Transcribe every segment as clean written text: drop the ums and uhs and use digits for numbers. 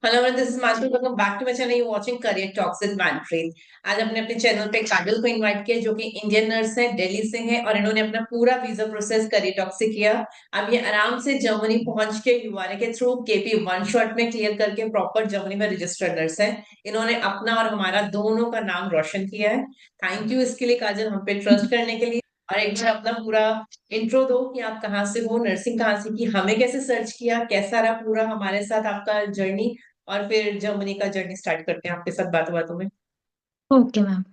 Hello this is Mansi, welcome back to my channel. You watching career talks with Manfred. आज हमने अपने channel पे काजल को इनवाइट किया, जो कि इंडियन नर्स है, दिल्ली से है, और इन्होंने अपना पूरा वीजा प्रोसेस करियर टॉक से किया। अब ये आराम से जर्मनी पहुंच के यूआरए के थ्रू केपी वन शॉट में क्लियर करके प्रॉपर जर्मनी में रजिस्टर्ड नर्स है। इन्होंने अपना और हमारा दोनों का नाम रोशन किया है। थैंक यू इसके लिए काजल, हम पे ट्रस्ट करने के लिए। और एक बार अपना पूरा इंट्रो दो कि आप कहाँ से हो, नर्सिंग कहाँ से की, हमें कैसे सर्च किया, कैसा रहा पूरा हमारे साथ आपका जर्नी। और फिर जर्मनी का जर्नी स्टार्ट करते हैं आपके साथ बातों बातों में। Okay ma'am.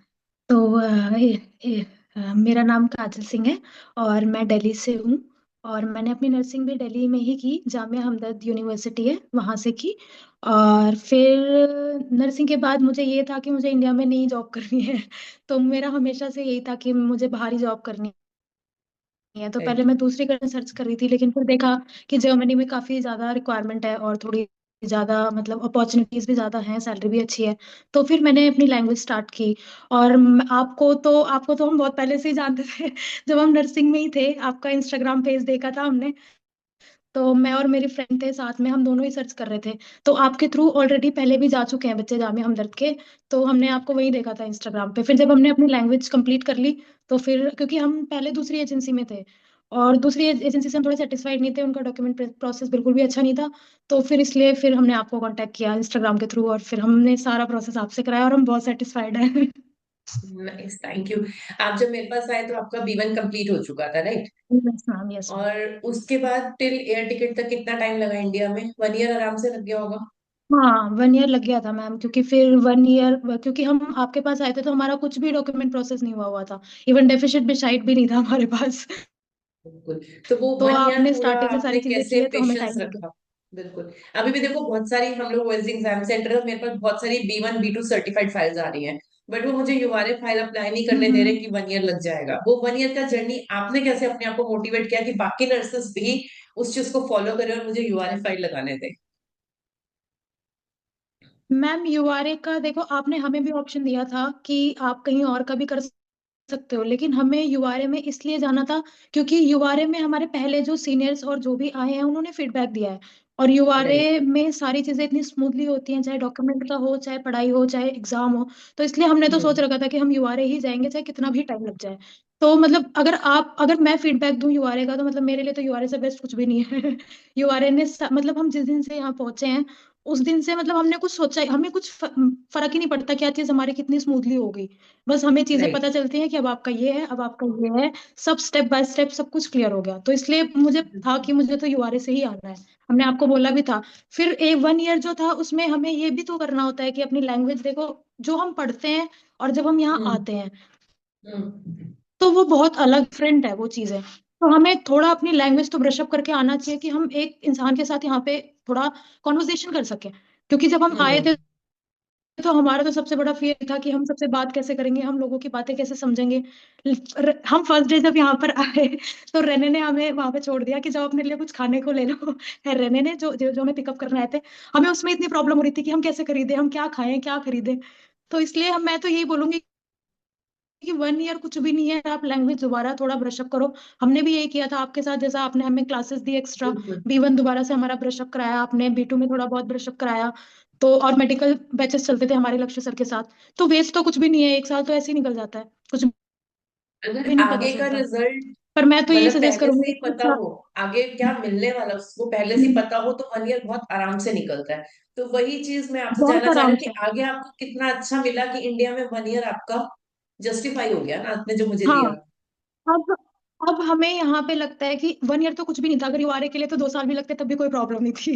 तो मेरा नाम काजल सिंह है और मैं दिल्ली से हूँ। और मैंने अपनी नर्सिंग भी दिल्ली में ही की, जामिया हमदर्द यूनिवर्सिटी है वहाँ से की। और फिर नर्सिंग के बाद मुझे ये था कि मुझे इंडिया में नहीं जॉब करनी है। तो मेरा हमेशा से यही था कि मुझे बाहर ही जॉब करनी है। तो पहले राइट। मैं दूसरी कंट्री सर्च कर रही थी, लेकिन फिर देखा कि जर्मनी में काफ़ी ज़्यादा रिक्वायरमेंट है और थोड़ी ज़्यादा मतलब अपॉर्चुनिटीज़ भी ज़्यादा हैं, सैलरी भी अच्छी है। तो फिर मैंने अपनी लैंग्वेज स्टार्ट की। और आपको तो हम बहुत पहले से ही जानते थे। जब हम नर्सिंग में ही थे, आपका इंस्टाग्राम पेज देखा था हमने। तो मैं और मेरी फ्रेंड थे साथ में, हम दोनों ही सर्च कर रहे थे। तो आपके थ्रू ऑलरेडी पहले भी जा चुके हैं बच्चे जामिया हमदर्द के। तो हमने आपको वहीं देखा था इंस्टाग्राम पे। फिर जब हमने अपनी लैंग्वेज कंप्लीट कर ली, तो फिर क्योंकि हम पहले दूसरी एजेंसी में थे और दूसरी एजेंसी से हम थोड़े सेटिस्फाइड नहीं थे, उनका डॉक्यूमेंट प्रोसेस बिल्कुल भी अच्छा नहीं था। तो फिर इसलिए फिर हमने आपको कांटेक्ट किया इंस्टाग्राम के थ्रू और फिर हमने सारा प्रोसेस आपसे कराया और हम बहुत सेटिस्फाइड हैं। Nice, thank you. आप जब मेरे पास आए तो आपका B1 कंप्लीट हो चुका था, right? Yes ma'am, yes ma'am. और उसके बाद टिल एयर टिकट तक कितना टाइम लगा इंडिया में? 1 ईयर आराम से लग गया होगा। हाँ, 1 ईयर लग गया था मैम, क्योंकि फिर 1 ईयर क्योंकि हम आपके पास आए थे तो हमारा कुछ भी डॉक्यूमेंट प्रोसेस नहीं हुआ हुआ था। इवन डेफिशिट बिसाइट भी नहीं था हमारे पास। बिल्कुल। तो वो तो 1 ईयर आपने पूरा स्टार्टिंग से आपने सारी चीजें कैसे की है तो हमें पेशेंस टाइम लग रखा? बिल्कुल। अभी भी देखो, बहुत सारी हम लोग वेस्ट एग्जाम सेंटर है, मेरे पास बहुत सारी B1 B2 सर्टिफाइड फाइल्स आ रही हैं। बट वो मुझे यूआरए फाइल अप्लाई नहीं करने दे गया। रहे कि 1 ईयर लग जाएगा। वो 1 ईयर का जर्नी आपने कैसे अपने आप को मोटिवेट किया कि बाकी नर्सेस भी उस चीज को फॉलो करें और मुझे यूआरए फाइल लगाने दें? मैम, यूआरए का देखो, आपने हमें भी ऑप्शन दिया था कि आप कहीं और का भी कर सकते हो, लेकिन हमें यूआरए में इसलिए जाना था क्योंकि यूआरए में हमारे पहले जो सीनियर्स और जो भी आए हैं उन्होंने फीडबैक दिया है। और राइट। यूआरए में सारी चीजें इतनी स्मूथली होती हैं, चाहे डॉक्यूमेंट का हो, चाहे पढ़ाई हो, चाहे एग्जाम हो। तो इसलिए हमने तो सोच हम्म। रखा था कि हम यूआरए ही जाएंगे, चाहे कितना भी टाइम लग जाए। तो मतलब अगर मैं फीडबैक दूं यूआरए का, तो मतलब मेरे लिए तो यूआरए से बेस्ट कुछ भी नहीं है। यूआरए ने मतलब हम जिस दिन से यहाँ पहुंचे हैं उस दिन से मतलब हमने कुछ सोचा, हमें कुछ फर्क ही नहीं पड़ता क्या चीज हमारी कितनी स्मूथली हो गई। बस हमें चीजें राइट। पता चलती हैं कि अब आपका ये है, अब आपका ये है। सब स्टेप बाय स्टेप सब कुछ क्लियर हो गया, तो इसलिए मुझे था कि मुझे तो यूआरए से ही आना है। हमने आपको बोला भी था। फिर 1 ईयर जो था उसमें हमें ये भी तो करना होता है कि अपनी लैंग्वेज देखो, जो हम पढ़ते हैं और जब हम यहाँ हम्म। आते हैं हम्म। तो वो बहुत अलग डिफरेंट है वो चीजें। तो हमें थोड़ा अपनी लैंग्वेज तो ब्रशअप करके आना चाहिए कि हम एक इंसान के साथ यहाँ पे थोड़ा कॉन्वर्सेशन कर सकें। क्योंकि जब हम आए हम्म। थे तो हमारा तो सबसे बड़ा फियर था कि हम सबसे बात कैसे करेंगे, हम लोगों की बातें कैसे समझेंगे। हम फर्स्ट डे जब यहाँ पर आए तो रेने ने हमें वहां पे छोड़ दिया कि जाओ अपने लिए कुछ खाने को ले लो। फिर रेने ने जो हमें पिकअप करने आए थे, हमें उसमें इतनी प्रॉब्लम हो रही थी कि हम कैसे खरीदे, हम क्या खाएं क्या खरीदे। तो इसलिए मैं तो यही बोलूंगी कि 1 ईयर कुछ भी नहीं है, आप लैंग्वेज दोबारा थोड़ा ब्रशअप करो। हमने भी यही किया था आपके साथ, जैसा आपने हमें क्लासेस दी एक्स्ट्रा। बिल्कुल। B1 दोबारा से हमारा ब्रशअप कराया आपने, B2 में थोड़ा बहुत ब्रशअप कराया। तो और मेडिकल बैचेस चलते थे हमारे लक्ष्य सर के साथ। तो वेस्ट तो कुछ भी नहीं है, एक साल तो ऐसे ही निकल जाता है, कुछ अगर भी नहीं पता आगे का चलता। रिजल्ट पर मैं तो यही मतलब सजेस्ट पहले से करूंगी ही कि पता हो, आगे क्या मिलने वाला उसको पहले से ही पता हो, तो 1 ईयर बहुत आराम से निकलता है। तो वही चीज मैं आपसे बहुत जानना चाह रही आराम हूँ कि से। आगे आपको कितना अच्छा मिला कि इंडिया में 1 ईयर आपका जस्टिफाई हो गया ना, आपने जो मुझे हाँ। दिया। अब अब हमें यहाँ पे लगता है कि 1 ईयर तो कुछ भी नहीं था, अगर यूआरए के लिए तो 2 साल भी लगते तब भी कोई प्रॉब्लम नहीं थी।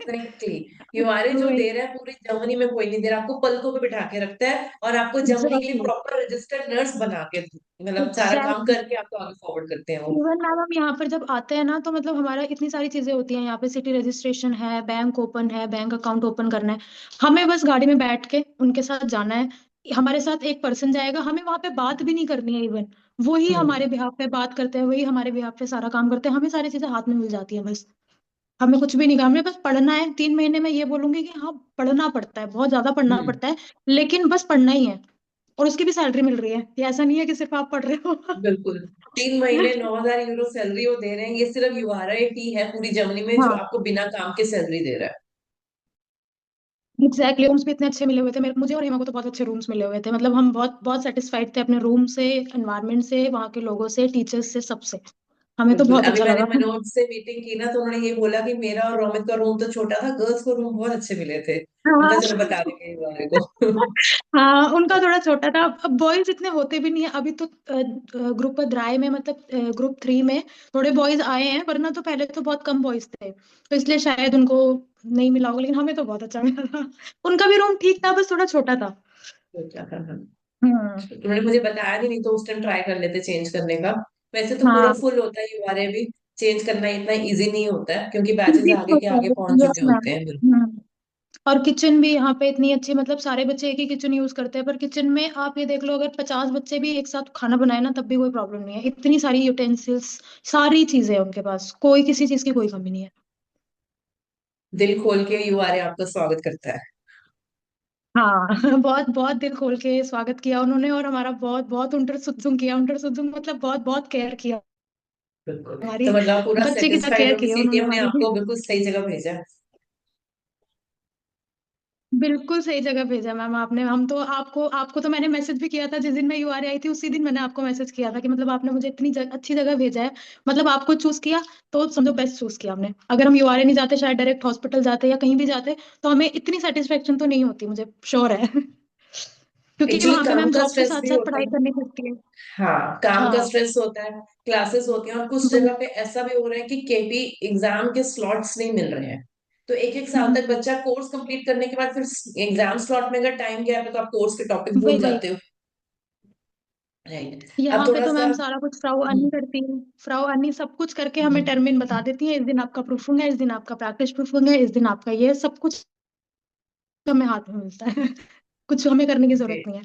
एग्जैक्टली। यूआरए जो दे रहा है पूरी जर्मनी में कोई नहीं दे रहा, आपको पलकों पे बिठा के रखता है और आपको जर्मनी के लिए एग्जैक्टली। प्रॉपर रजिस्टर्ड नर्स बना के मतलब सारा काम एग्जैक्टली। करके आपको आगे फॉरवर्ड करते हैं वो। इवन मैम हम यहाँ पर जब आते हैं ना, तो मतलब हमारा इतनी सारी चीजें होती हैं यहाँ पे, सिटी रजिस्ट्रेशन है, बैंक ओपन है, बैंक अकाउंट ओपन करना है। हमें बस गाड़ी में बैठ के उनके साथ जाना है। हमारे साथ एक पर्सन जाएगा, हमें वहां पे बात भी नहीं करनी है इवन। वो ही हम्म। हमारे बिहाफ पे बात करते हैं, वही हमारे बिहाफ पे सारा काम करते हैं, हमें सारी चीजें हाथ में मिल जाती है बस। हमें कुछ भी नहीं करना, हमें बस पढ़ना है 3 महीने में। ये बोलूंगी कि हाँ, पढ़ना पड़ता है, बहुत ज्यादा पढ़ना हम्म। पड़ता है, लेकिन बस पढ़ना ही है। और उसकी भी सैलरी मिल रही है, ये ऐसा नहीं है कि सिर्फ आप पढ़ रहे हो। बिल्कुल। 3 महीने 9,000 यूरो सैलरी वो दे रहे हैं, ये सिर्फ यूआरआई ही है पूरी जर्मनी में जो हाँ। आपको बिना काम के सैलरी दे रहा है। एग्जैक्टली, रूम्स भी इतने अच्छे मिले हुए थे मेरे, मुझे और हेमा को तो बहुत अच्छे रूम्स मिले हुए थे। मतलब हम बहुत बहुत सेटिस्फाइड थे अपने रूम से, एनवायरनमेंट से, वहाँ के लोगों से, टीचर्स से, सबसे। हमें तो बिल्कुल। बहुत अभी अच्छा मैंने लगा। मनोज से मीटिंग की ना, तो उन्होंने ये बोला कि मेरा और रोमित का रूम तो छोटा था, गर्ल्स को रूम बहुत अच्छे मिले थे। मैं कहा हाँ। चलो बता देंगे इस बारे को। हाँ, उनका थोड़ा छोटा था। अब बॉयज इतने होते भी नहीं है अभी तो। ग्रुप द्राय में, मतलब ग्रुप 3 में थोड़े बॉयज आए हैं, वरना तो पहले तो बहुत कम बॉयज थे, तो इसलिए शायद उनको नहीं मिला होगा, लेकिन हमें तो बहुत अच्छा मिला था। उनका भी रूम ठीक था, बस थोड़ा छोटा था। सोचा था हाँ। हम्म। उन्होंने मुझे बताया भी नहीं, तो उस टाइम ट्राई कर लेते चेंज करने का। वैसे तो पूरा हाँ, फुल होता है यूआरए भी। चेंज करना इतना इजी नहीं होता है, क्योंकि बैचेस ठीक आगे के होता आगे है। पहुंच यस चुके मैम। होते हैं। और किचन भी यहाँ पे इतनी अच्छी, मतलब सारे बच्चे एक ही किचन यूज करते हैं, पर किचन में आप ये देख लो, अगर 50 बच्चे भी एक साथ खाना बनाए ना, तब भी कोई प्रॉब्लम नहीं है। इतनी सारी यूटेंसिल्स, सारी चीजें हैं उनके पास, कोई किसी चीज की कोई कमी नहीं है। दिल खोल के यूआरए आपका स्वागत करता है। हाँ। बहुत बहुत दिल खोल के स्वागत किया उन्होंने, और हमारा बहुत बहुत उंटर सुत्सुंग किया। उंटर सुत्सुंग मतलब बहुत बहुत केयर किया बिल्कुल। हमारी। तो मतलब पूरा बच्चे की तरह सेटिस्फाइड केयर हो कि किया उन्होंने सीटीएम ने हमारी। आपको बिल्कुल सही जगह भेजा। बिल्कुल सही जगह भेजा मैम आपने। हम तो आपको आपको तो मैंने मैसेज भी किया था जिस दिन मैं यूआरए आई थी, उसी दिन मैंने आपको मैसेज किया था कि मतलब आपने मुझे इतनी अच्छी जगह भेजा है। मतलब आपको चूज किया तो समझो बेस्ट चूज किया हमने। अगर हम यूआरए नहीं जाते, शायद डायरेक्ट हॉस्पिटल जाते या कहीं भी जाते, तो हमें इतनी सेटिस्फेक्शन तो नहीं होती, मुझे श्योर है। क्योंकि एक्चुअली वहां पे काम मैम का जॉब के स्ट्रेस साथ भी साथ होता पढ़ाई है। करनी पड़ती है। हाँ, काम का हाँ। स्ट्रेस होता है। क्लासेस होती हैं, और कुछ वही। जगह पे ऐसा भी हो रहा है कि केपी एग्जाम के स्लॉट्स नहीं मिल रहे हैं। तो एक एक साल तक हम्म, बच्चा कोर्स कंप्लीट करने के बाद फिर एग्जाम स्लॉट में अगर टाइम गया है, तो आप कोर्स के टॉपिक भूल वही वही। जाते हो। राइट। यहाँ अब पे थोड़ा तो सा मैम सारा कुछ फ्राउ अन्नी करती है। फ्राउ अन्नी सब कुछ करके हमें हम्म, टर्मिन बता देती है, इस दिन आपका प्रूफिंग है, इस दिन आपका प्रैक्टिस प्रूफिंग है, इस दिन आपका ये सब कुछ हमें हाथ में मिलता है। कुछ हमें करने की जरूरत ग्रेट। नहीं है,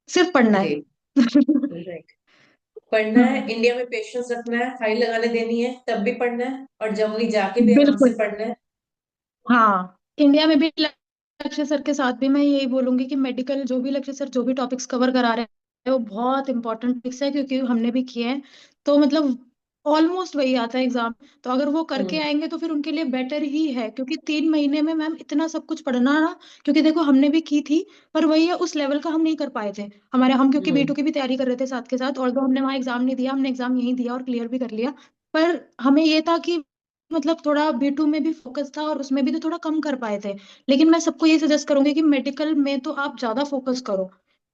सिर्फ पढ़ना है। ग्रेट। राइट। पढ़ना है, हम्म। इंडिया में पेशेंस रखना है, फाइल लगाने देनी है तब भी पढ़ना है, और जर्मनी जाके भी आराम से बिल्कुल। पढ़ना है। हाँ, इंडिया में भी लेक्चर सर के साथ भी मैं यही बोलूंगी कि मेडिकल जो भी लेक्चर सर जो भी टॉपिक्स कवर करा रहे हैं वो बहुत इंपॉर्टेंट टॉपिक्स है, क्योंकि हमने भी किए हैं। तो मतलब ऑलमोस्ट वही आता है एग्जाम। तो अगर वो करके हम्म। आएंगे तो फिर उनके लिए बेटर ही है, क्योंकि 3 महीने में मैम इतना सब कुछ पढ़ना ना। क्योंकि देखो हमने भी की थी, पर वही है, उस लेवल का हम नहीं कर पाए थे। हम क्योंकि हम्म। B2 की भी तैयारी कर रहे थे साथ के साथ, और तो हमने वहाँ एग्जाम नहीं दिया, हमने एग्जाम यहीं दिया और क्लियर भी कर लिया। पर हमें ये था कि मतलब थोड़ा B2 में भी फोकस था, और उसमें भी तो थोड़ा कम कर पाए थे। लेकिन मैं सबको ये सजेस्ट करूंगी कि मेडिकल में तो आप ज्यादा फोकस करो,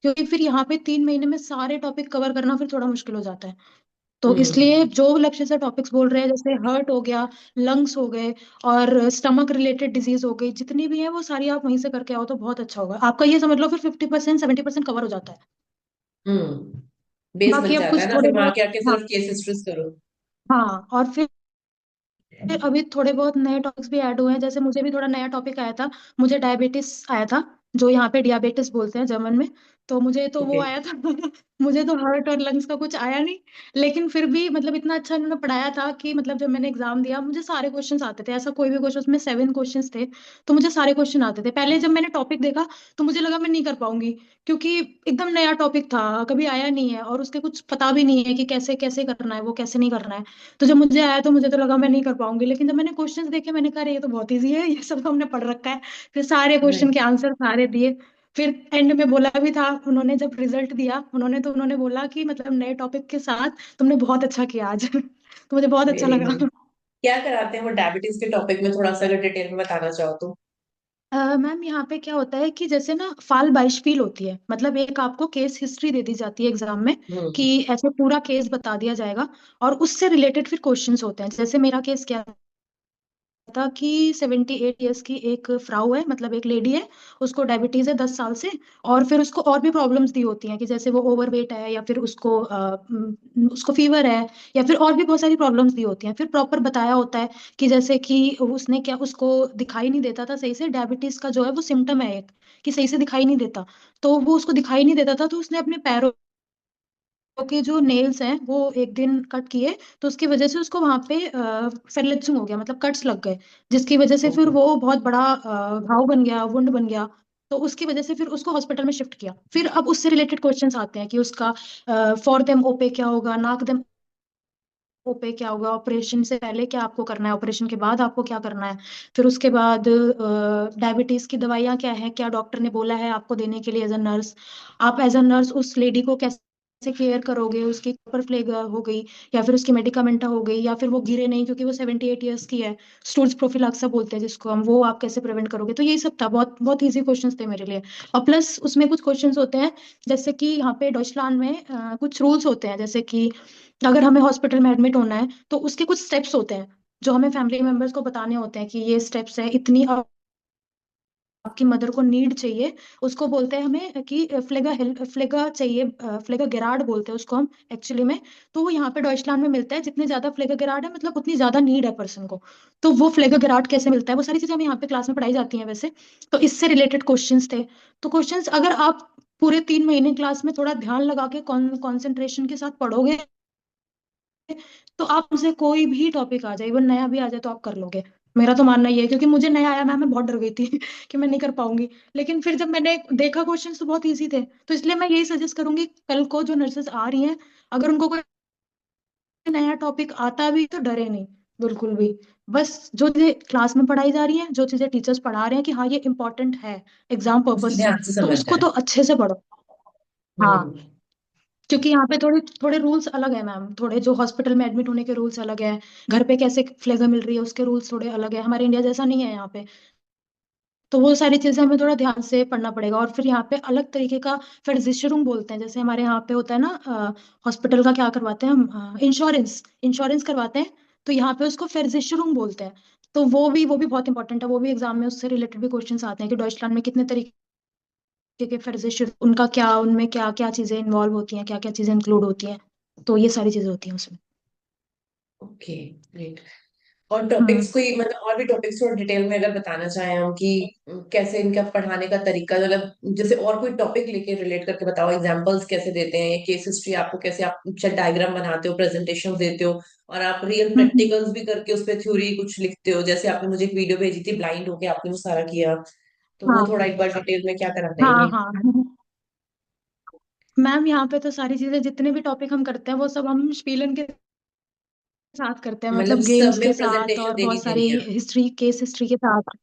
क्योंकि फिर यहाँ पे 3 महीने में सारे टॉपिक कवर करना फिर थोड़ा मुश्किल हो जाता है। तो हम्म। इसलिए जो लक्ष्य से टॉपिक्स बोल रहे हैं, जैसे हर्ट हो गया, लंग्स हो गए, और स्टमक रिलेटेड डिजीज हो गई, जितनी भी है वो सारी आप वहीं से करके आओ तो बहुत अच्छा होगा आपका। ये समझ लो फिर 50% 70% कवर हो जाता है। बेस बाकी बन अब जाता कुछ है ना, थोड़े फिर वहां बहुत। के आके हाँ। सिर्फ केस हिस्ट्रीज करो। हाँ, और फिर अभी थोड़े बहुत नए टॉपिक्स भी ऐड हुए हैं, जैसे मुझे भी थोड़ा नया टॉपिक आया था। मुझे डायबिटिस आया था, जो यहाँ पे डियाबिटिस बोलते हैं जर्मन में। तो मुझे तो वो ओके। आया था। मुझे तो हार्ट और लंग्स का कुछ आया नहीं। लेकिन फिर भी मतलब इतना अच्छा इन्होंने पढ़ाया था कि मतलब जब मैंने एग्जाम दिया मुझे सारे क्वेश्चंस आते थे, ऐसा कोई भी क्वेश्चन, उसमें 7 क्वेश्चंस थे। तो मुझे सारे क्वेश्चन आते थे। पहले जब मैंने टॉपिक देखा तो मुझे लगा मैं नहीं कर पाऊंगी, क्योंकि एकदम नया टॉपिक था, कभी आया नहीं है, और उसके कुछ पता भी नहीं है कि कैसे कैसे करना है, वो कैसे नहीं करना है। तो जब मुझे आया तो मुझे तो लगा मैं नहीं कर पाऊंगी, लेकिन जब मैंने क्वेश्चंस देखे मैंने कहा अरे ये तो बहुत इजी है, ये सब तो हमने पढ़ रखा है। फिर सारे क्वेश्चन राइट। के आंसर सारे दिए। फिर एंड में बोला भी था उन्होंने, जब रिजल्ट दिया उन्होंने बोला कि मतलब नए टॉपिक के साथ तुमने बहुत अच्छा किया आज। तो मुझे बहुत अच्छा वेरी लगा। नाइस। क्या कराते हैं वो डायबिटीज के टॉपिक में, थोड़ा सा अगर डिटेल में बताना चाहो तो। मैम यहाँ पे क्या होता है कि जैसे ना फाल बाइशफील होती है, मतलब एक आपको केस हिस्ट्री दे दी जाती है एग्जाम में, हम्म। कि ऐसे पूरा केस बता दिया जाएगा, और उससे रिलेटेड फिर क्वेश्चंस होते हैं। जैसे मेरा केस क्या था कि 78 ईयर्स की एक फ्राउ है, मतलब एक लेडी है, उसको डायबिटीज है 10 साल से। और फिर उसको और भी प्रॉब्लम्स दी होती हैं, कि जैसे वो ओवरवेट है, या फिर उसको फीवर है, या फिर और भी बहुत सारी प्रॉब्लम्स दी होती हैं। फिर प्रॉपर बताया होता है कि जैसे कि उसने क्या, उसको दिखाई नहीं देता था सही से, डायबिटीज का जो है वो सिम्टम है एक, कि सही से दिखाई नहीं देता। तो वो उसको दिखाई नहीं देता था, तो उसने अपने पैरों के जो नेल्स हैं वो एक दिन कट किए। तो उसकी वजह से उसको वहां पे फेरलिप्सिंग हो गया, मतलब कट्स लग गए, जिसकी वजह से फिर ओके। वो बहुत बड़ा घाव बन गया, वुंड बन गया। तो उसकी वजह से फिर उसको हॉस्पिटल में शिफ्ट किया। फिर अब उससे रिलेटेड क्वेश्चंस आते हैं कि उसका फॉर देम ओपे क्या होगा, नाक देम पे क्या होगा, ऑपरेशन से पहले क्या आपको करना है, ऑपरेशन के बाद आपको क्या करना है, फिर उसके बाद डायबिटीज की दवाइयाँ क्या है, क्या डॉक्टर ने बोला है आपको देने के लिए एज अ नर्स, आप एज अ नर्स उस लेडी को कैसे केयर करोगे, उसकी कपर फ्लेग हो गई, या फिर उसकी मेडिकामेंटा हो गई, या फिर वो गिरे नहीं क्योंकि वो 78 ईयर्स की है, स्टूल्स प्रोफिलाक्सा बोलते हैं जिसको हम, वो आप कैसे प्रिवेंट करोगे। तो यही सब था, बहुत बहुत इजी क्वेश्चंस थे मेरे लिए। और प्लस उसमें कुछ क्वेश्चंस होते हैं, जैसे कि यहाँ पे डॉइचलैंड में कुछ रूल्स होते हैं, जैसे कि अगर हमें हॉस्पिटल में एडमिट होना है तो उसके कुछ स्टेप्स होते हैं जो हमें फैमिली मेंबर्स को बताने होते हैं कि ये स्टेप्स है, इतनी आपकी मदर को नीड चाहिए, उसको बोलते हैं हमें कि फ्लेगा चाहिए, फ्लेगा गेरार्ड बोलते हैं उसको हम एक्चुअली में। तो वो यहाँ पे डॉइचलैंड में मिलता है, जितने ज्यादा फ्लेगा गेरार्ड है मतलब उतनी ज्यादा नीड है पर्सन को। तो वो फ्लेगा गेरार्ड कैसे मिलता है, वो सारी चीजें हमें यहाँ पे क्लास में पढ़ाई जाती हैं वैसे। तो इससे रिलेटेड क्वेश्चंस थे। तो क्वेश्चंस अगर आप पूरे 3 महीने क्लास में थोड़ा ध्यान लगा के कॉन्सेंट्रेशन के साथ पढ़ोगे, तो आप उसे कोई भी टॉपिक आ जाए, इवन नया भी आ जाए तो आप कर लोगे। मेरा तो मानना ये है, क्योंकि मुझे नया आया, मैं बहुत डर गई थी कि मैं नहीं कर पाऊंगी। लेकिन फिर जब मैंने देखा क्वेश्चंस तो बहुत इजी थे। तो इसलिए मैं यही सजेस्ट करूंगी, कल को जो नर्सेस आ रही हैं, अगर उनको कोई नया टॉपिक आता भी तो डरे नहीं, बिल्कुल भी। बस जो चीजें क्लास में पढ़ाई जा रही हैं, जो चीजें टीचर्स पढ़ा रहे हैं कि हाँ ये इंपॉर्टेंट है एग्जाम पर्पज उसको से, ध्यान से तो समझ उसको जाए। तो अच्छे से पढ़ो। हाँ, हम्म। क्योंकि यहाँ पे थोड़े थोड़े रूल्स अलग है मैम, थोड़े जो हॉस्पिटल में एडमिट होने के रूल्स अलग है, घर पे कैसे फ्लेगर मिल रही है उसके रूल्स थोड़े अलग है, हमारे इंडिया जैसा नहीं है यहाँ पे। तो वो सारी चीजें हमें थोड़ा ध्यान से पढ़ना पड़ेगा। और फिर यहाँ पे अलग तरीके का फिर बोलते हैं, जैसे हमारे यहाँ पे होता है ना, हॉस्पिटल का क्या करवाते हैं हम, इंश्योरेंस इंश्योरेंस करवाते हैं, तो यहाँ पे उसको फिर बोलते हैं। तो वो भी बहुत इंपॉर्टेंट है, वो भी एग्जाम में उससे रिलेटेड भी क्वेश्चंस आते हैं कि डॉइचलैंड में कितने तरीके के फिर उनका क्या, उनमें क्या क्या चीजें इन्वॉल्व होती हैं, क्या क्या चीजें इंक्लूड होती हैं। तो ये सारी चीजें होती हैं उसमें। Okay, great. और हम्म। टॉपिक्स कोई मतलब और भी टॉपिक्स थोड़ा डिटेल में अगर बताना चाहें हम कि कैसे इनका पढ़ाने का तरीका, मतलब जैसे और कोई टॉपिक लेके रिलेट करके बताओ, एग्जांपल्स कैसे देते हैं, ये केस हिस्ट्री आपको कैसे, आप डायग्राम बनाते हो, प्रेजेंटेशन देते हो, और आप रियल हम्म। प्रैक्टिकल्स भी करके उस पे थ्योरी कुछ लिखते हो, जैसे आपने मुझे एक वीडियो भेजी थी ब्लाइंड होके आपने वो सारा किया। तो वो हाँ थोड़ा एक बार डिटेल में क्या करना हाँ चाहिए। हाँ। मैम यहाँ पे तो सारी चीजें, जितने भी टॉपिक हम करते हैं वो सब हम स्पीलन के साथ करते हैं, मतलब मतलब सब गेम्स के में साथ प्रेजेंटेशन और देनी बहुत सारी देनी है। हिस्ट्री, केस हिस्ट्री के साथ।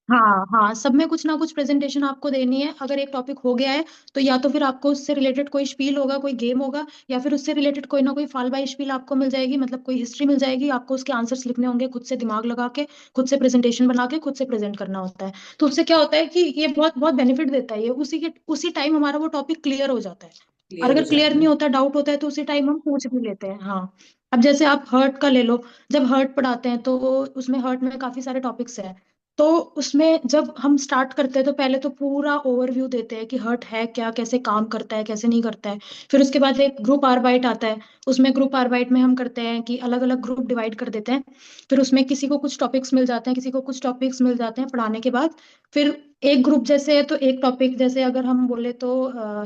हाँ हाँ, सब में कुछ ना कुछ प्रेजेंटेशन आपको देनी है। अगर एक टॉपिक हो गया है तो या तो फिर आपको उससे रिलेटेड कोई स्पील होगा, कोई गेम होगा, या फिर उससे रिलेटेड कोई ना कोई फाल बाई स्पील आपको मिल जाएगी, मतलब कोई हिस्ट्री मिल जाएगी, आपको उसके आंसर्स लिखने होंगे खुद से दिमाग लगा के, खुद से प्रेजेंटेशन बना के खुद से प्रेजेंट करना होता है। तो उससे क्या होता है कि ये बहुत बहुत बेनिफिट देता है, ये उसी टाइम हमारा वो टॉपिक क्लियर हो जाता है। और क्लियर हो अगर क्लियर जाता नहीं है। होता, डाउट होता है, तो उसी टाइम हम पूछ भी लेते हैं। हाँ, अब जैसे आप हर्ट का ले लो, जब हर्ट पढ़ाते हैं तो उसमें हर्ट में काफी सारे टॉपिक्स हैं। तो उसमें जब हम स्टार्ट करते हैं तो पहले तो पूरा ओवरव्यू देते हैं कि हर्ट है क्या, कैसे काम करता है, कैसे नहीं करता है। फिर उसके बाद एक ग्रुप आरबाइट आता है, उसमें ग्रुप आरबाइट में हम करते हैं कि अलग अलग ग्रुप डिवाइड कर देते हैं। फिर उसमें किसी को कुछ टॉपिक्स मिल जाते हैं, किसी को कुछ टॉपिक्स मिल जाते हैं पढ़ाने के बाद। फिर एक ग्रुप जैसे है तो एक टॉपिक, जैसे अगर हम बोले तो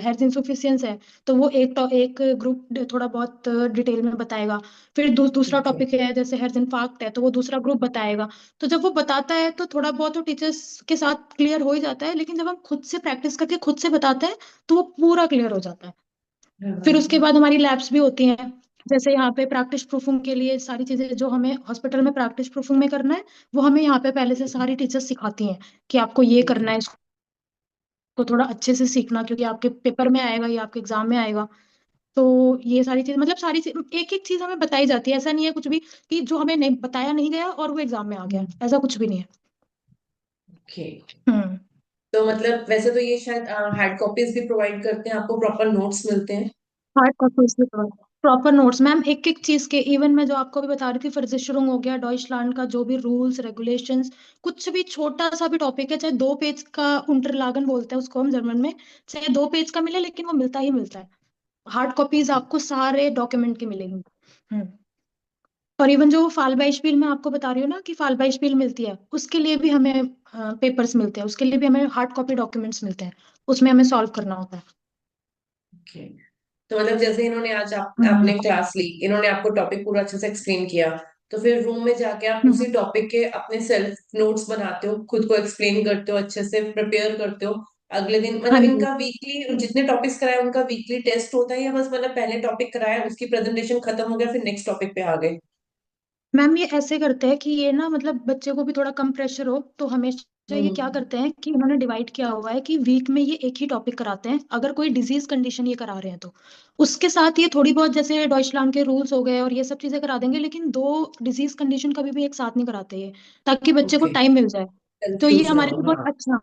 हेल्थ इंसुफिशियंस है, तो वो एक ग्रुप थोड़ा बहुत डिटेल में बताएगा। फिर दूसरा ठीक है। टॉपिक है जैसे हेल्थ इन्फार्क्ट है, तो वो दूसरा ग्रुप बताएगा। तो जब वो बताता है तो थोड़ा बहुत तो टीचर्स के साथ क्लियर हो ही जाता है, लेकिन जब हम खुद से प्रैक्टिस करके खुद से बताते हैं तो वो पूरा क्लियर हो जाता है। फिर उसके हाँ। बाद हमारी लैब्स भी होती हैं, जैसे यहाँ पे प्रैक्टिस प्रूफिंग के लिए सारी चीजें जो हमें हॉस्पिटल में प्रैक्टिस प्रूफिंग में करना है, वो हमें यहाँ पे पहले से सारी टीचर्स सिखाती हैं कि आपको ये ठीक करना है। है, इसको थोड़ा अच्छे से सीखना, क्योंकि आपके पेपर में आएगा या आपके एग्जाम में आएगा। तो ये सारी चीज, मतलब सारी चीज, एक एक चीज हमें बताई जाती है, ऐसा नहीं है कुछ भी कि जो हमें नहीं बताया नहीं गया और वो एग्जाम में आ गया, ऐसा कुछ भी नहीं है। ओके। हम्म। तो मतलब वैसे तो ये शायद हार्ड कॉपीज भी प्रोवाइड करते हैं आपको, प्रॉपर नोट्स मिलते हैं। हार्ड कॉपीज भी, प्रॉपर नोट्स मैम, एक एक चीज के, इवन मैं जो आपको भी बता रही थी फर्जिशरुंग हो गया, डॉइचलैंड का जो भी रूल्स रेगुलेशंस, कुछ भी छोटा सा भी टॉपिक है, चाहे 2 पेज का unterlagen बोलते हैं उसको हम जर्मन में, चाहे 2 पेज का मिले, लेकिन वो मिलता ही मिलता है। हार्ड कॉपीज आपको सारे डॉक्यूमेंट की मिलेंगी। हम्म। और इवन जो फालबाइशपील मैं आपको बता रही हूँ ना कि फालबाइशपील मिलती है, उसके लिए भी हमें पेपर्स मिलते हैं, उसके लिए भी हमें हार्ड कॉपी डॉक्यूमेंट्स मिलते हैं, उसमें हमें सॉल्व करना होता है। ओके। तो मतलब जैसे इन्होंने आज हम्म। आपने क्लास ली, इन्होंने आपको टॉपिक पूरा अच्छे से एक्सप्लेन किया, तो फिर रूम में जाके आप हम्म। उसी टॉपिक के अपने सेल्फ नोट्स बनाते हो, खुद को एक्सप्लेन करते हो, अच्छे से प्रिपेयर करते हो, अगले दिन हाँ मतलब जी। इनका वीकली जितने टॉपिक्स कराए उनका वीकली टेस्ट होता है, या बस मतलब पहले टॉपिक कराया उसकी प्रेजेंटेशन खत्म हो गया फिर नेक्स्ट टॉपिक पे आ गए? मैम ये ऐसे करते हैं कि ये ना मतलब बच्चे को भी थोड़ा कम प्रेशर हो, तो हमेशा ये क्या हम्म। करते हैं कि उन्होंने डिवाइड किया हुआ है कि वीक में ये एक ही टॉपिक कराते हैं, अगर कोई डिजीज कंडीशन ये करा रहे हैं तो उसके साथ ये थोड़ी बहुत जैसे डॉइचलान के रूल्स हो गए और ये सब चीजें करा देंगे, लेकिन दो डिजीज कंडीशन कभी भी एक साथ नहीं कराते ये, ताकि बच्चे को ओके। टाइम मिल जाए। तो ये कंफ्यूज ना हमारे हो, लिए हाँ। बहुत अच्छा,